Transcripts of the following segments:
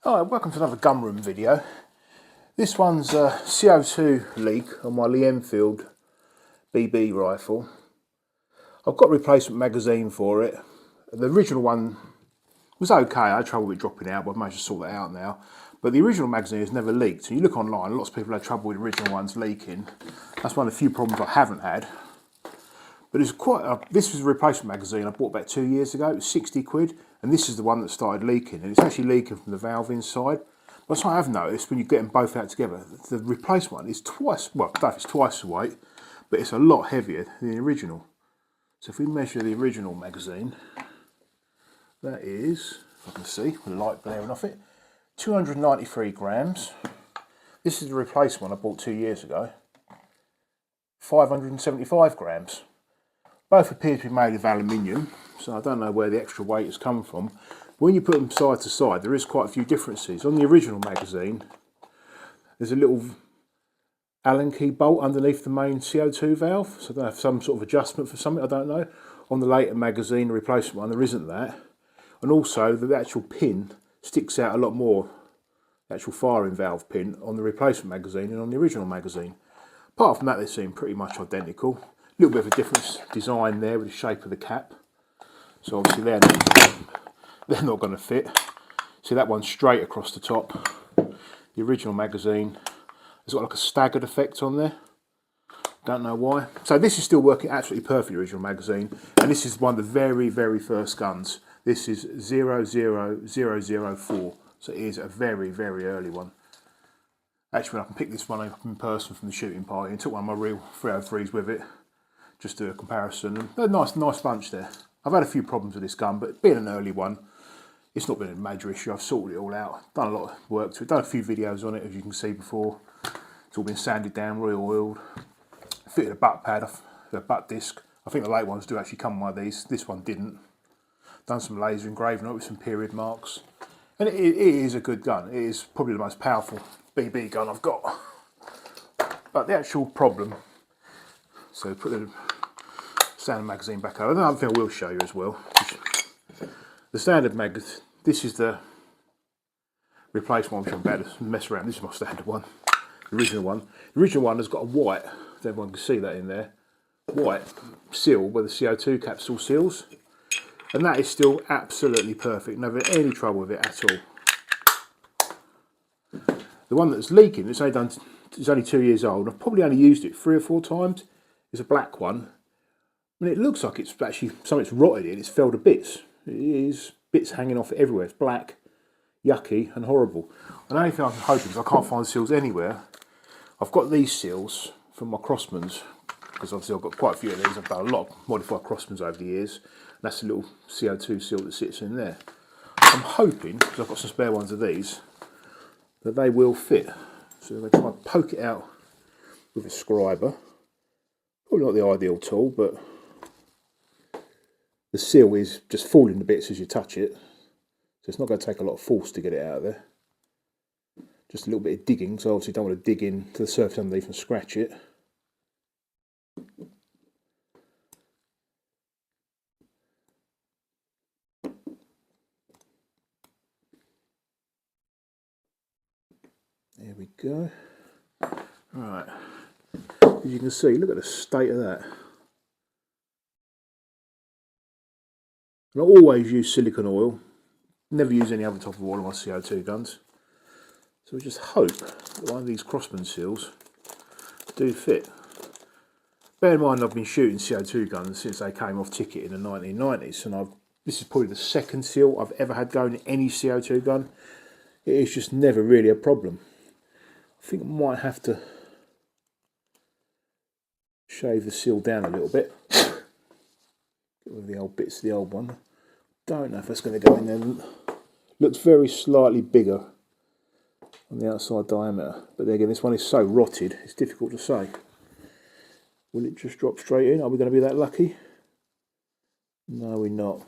Alright, welcome to another gun room video. This one's a CO2 leak on my Enfield BB rifle. I've got a replacement magazine for it. The original one was okay, I had trouble with dropping out, but I've managed to sort that out now. But the original magazine has never leaked. So you look online, lots of people had trouble with the original ones leaking. That's one of the few problems I haven't had. But it's this was a replacement magazine I bought about 2 years ago. It was 60 quid, and this is the one that started leaking. And it's actually leaking from the valve inside. But what I have noticed when you get them both out together, the replacement one is twice, well, I don't know if it's twice the weight, but it's a lot heavier than the original. So if we measure the original magazine, that is, if I can see, with the light blaring off it, 293 grams. This is the replacement one I bought 2 years ago, 575 grams. Both appear to be made of aluminium, so I don't know where the extra weight has come from. But when you put them side to side, there is quite a few differences. On the original magazine, there's a little Allen key bolt underneath the main CO2 valve, so they have some sort of adjustment for something, I don't know. On the later magazine, the replacement one, there isn't that. And also, the actual pin sticks out a lot more, the actual firing valve pin, on the replacement magazine than on the original magazine. Apart from that, they seem pretty much identical. A little bit of a different design there with the shape of the cap. So obviously they're not going to fit. See, that one's straight across the top. The original magazine has got like a staggered effect on there. Don't know why. So this is still working absolutely perfectly, original magazine. And this is one of the very, very first guns. This is 00004. So it is a very, very early one. Actually, I can pick this one up in person from the shooting party and took one of my real 303s with it. Just do a comparison. And a nice bunch there. I've had a few problems with this gun, but being an early one, it's not been a major issue. I've sorted it all out. Done a lot of work to it. Done a few videos on it, as you can see before. It's all been sanded down, re-oiled. Fitted a butt pad, a butt disc. I think the late ones do actually come with one of these. This one didn't. Done some laser engraving on it with some period marks. And it is a good gun. It is probably the most powerful BB gun I've got. But the actual problem, so put the standard magazine back over. Another thing I will show you as well. The standard magazine, this is the replacement one which I'm about to mess around. This is my standard one, the original one. The original one has got a white, if everyone can see that in there, white seal where the CO2 capsule seals. And that is still absolutely perfect. Never had any trouble with it at all. The one that's leaking, it's only 2 years old. I've probably only used it 3 or 4 times. It's a black one. And it looks like it's actually something's rotted in. It's fell to bits. It is bits hanging off it everywhere. It's black, yucky, and horrible. And the only thing I'm hoping is I can't find seals anywhere. I've got these seals from my crossmans, because obviously I've got quite a few of these. I've done a lot of modified crossmans over the years. And that's a little CO2 seal that sits in there. I'm hoping, because I've got some spare ones of these, that they will fit. So I'm going to try and poke it out with a scriber. Probably not the ideal tool, but the seal is just falling to bits as you touch it. So it's not going to take a lot of force to get it out of there. Just a little bit of digging, so obviously you don't want to dig into the surface underneath and scratch it. There we go. Right. As you can see, look at the state of that. And I always use silicone oil. Never use any other type of oil on my CO2 guns. So we just hope that one of these crossman seals do fit. Bear in mind I've been shooting CO2 guns since they came off ticket in the 1990s, and this is probably the second seal I've ever had going in any CO2 gun. It is just never really a problem. I think I might have to shave the seal down a little bit. Get rid of the old bits of the old one. Don't know if that's going to go in there. Looks very slightly bigger on the outside diameter, but then again, this one is so rotted, it's difficult to say. Will it just drop straight in? Are we going to be that lucky? No, we're not.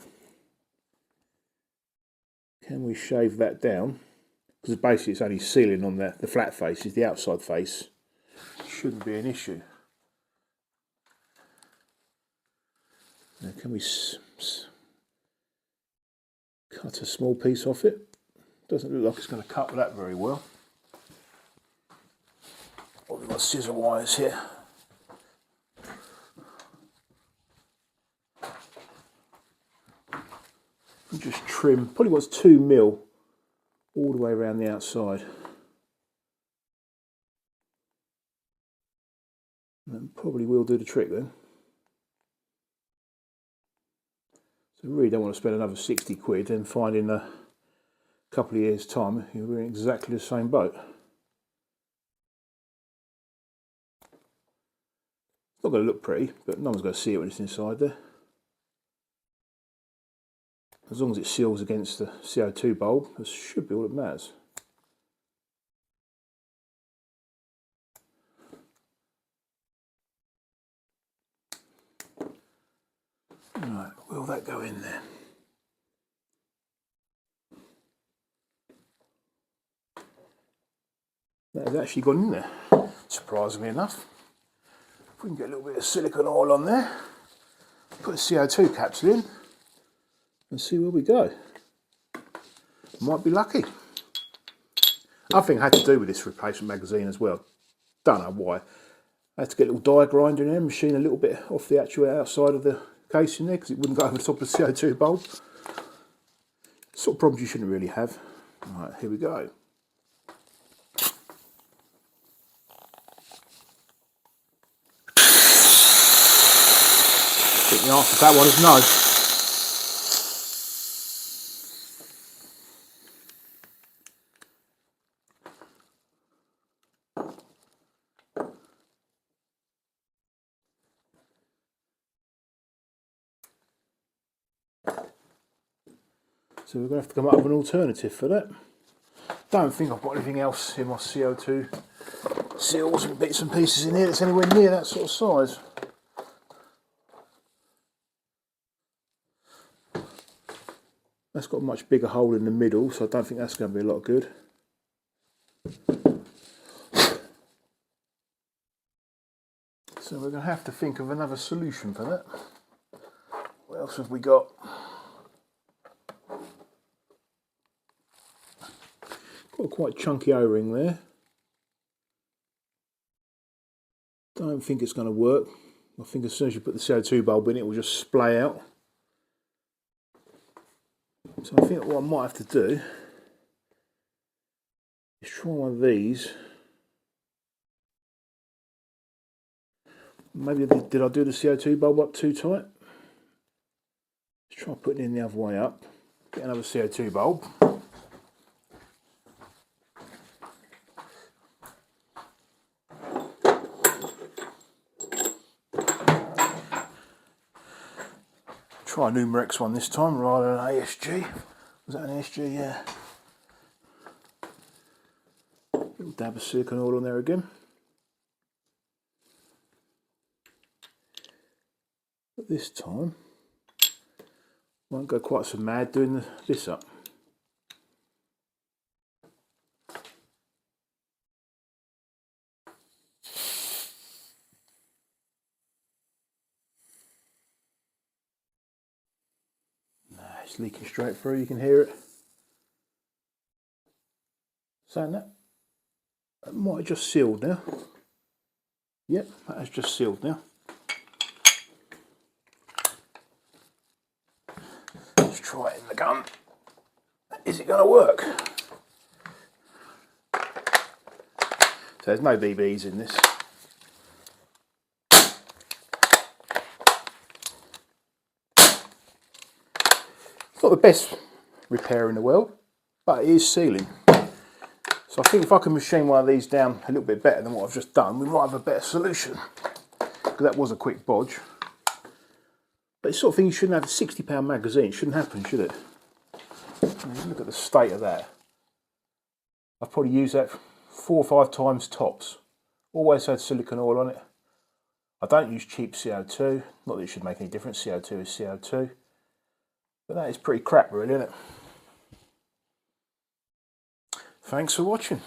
Can we shave that down? Because basically it's only sealing on the flat face, is the outside face. Shouldn't be an issue. Now can we cut a small piece off it? Doesn't look like it's going to cut with that very well. Oh, we've got scissor wires here. And just trim, probably wants 2mm all the way around the outside. That probably will do the trick then. So I really don't want to spend another 60 quid and find in a couple of years' time you're in exactly the same boat. It's not going to look pretty, but no one's going to see it when it's inside there. As long as it seals against the CO2 bulb, this should be all that matters. Right, will that go in there? That has actually gone in there, surprisingly enough. If we can get a little bit of silicone oil on there, put a CO2 capsule in, and see where we go. Might be lucky. I think I had to do with this replacement magazine as well. Don't know why. I had to get a little die grinder in there, machine a little bit off the actual outside of the casing there because it wouldn't go over the top of the CO2 bulb. Sort of problems you shouldn't really have. Right, here we go. I think the answer to that one is no. So we're going to have to come up with an alternative for that. Don't think I've got anything else in my CO2 seals and bits and pieces in here that's anywhere near that sort of size. That's got a much bigger hole in the middle, so I don't think that's going to be a lot good. So we're going to have to think of another solution for that. What else have we got? Got a quite chunky O-ring there. Don't think it's going to work. I think as soon as you put the CO2 bulb in, it will just splay out. So I think what I might have to do is try one of these. Maybe did I do the CO2 bulb up too tight? Let's try putting it in the other way up. Get another CO2 bulb. Try a Numerex one this time rather than an ASG. Was that an ASG? Yeah. Little dab of silicone oil on there again. But this time, won't go quite so mad doing this up. It's leaking straight through, you can hear it. Saying that, it might have just sealed now. Yep, that has just sealed now. Let's try it in the gun. Is it going to work? So there's no BBs in this. Not the best repair in the world, but it is sealing. So I think if I can machine one of these down a little bit better than what I've just done, we might have a better solution. Because that was a quick bodge. But it's sort of thing you shouldn't have a £60 magazine. It shouldn't happen, should it? Look at the state of that. I've probably used that 4 or 5 times tops. Always had silicone oil on it. I don't use cheap CO2. Not that it should make any difference. CO2 is CO2. But that is pretty crap really, isn't it? Thanks for watching.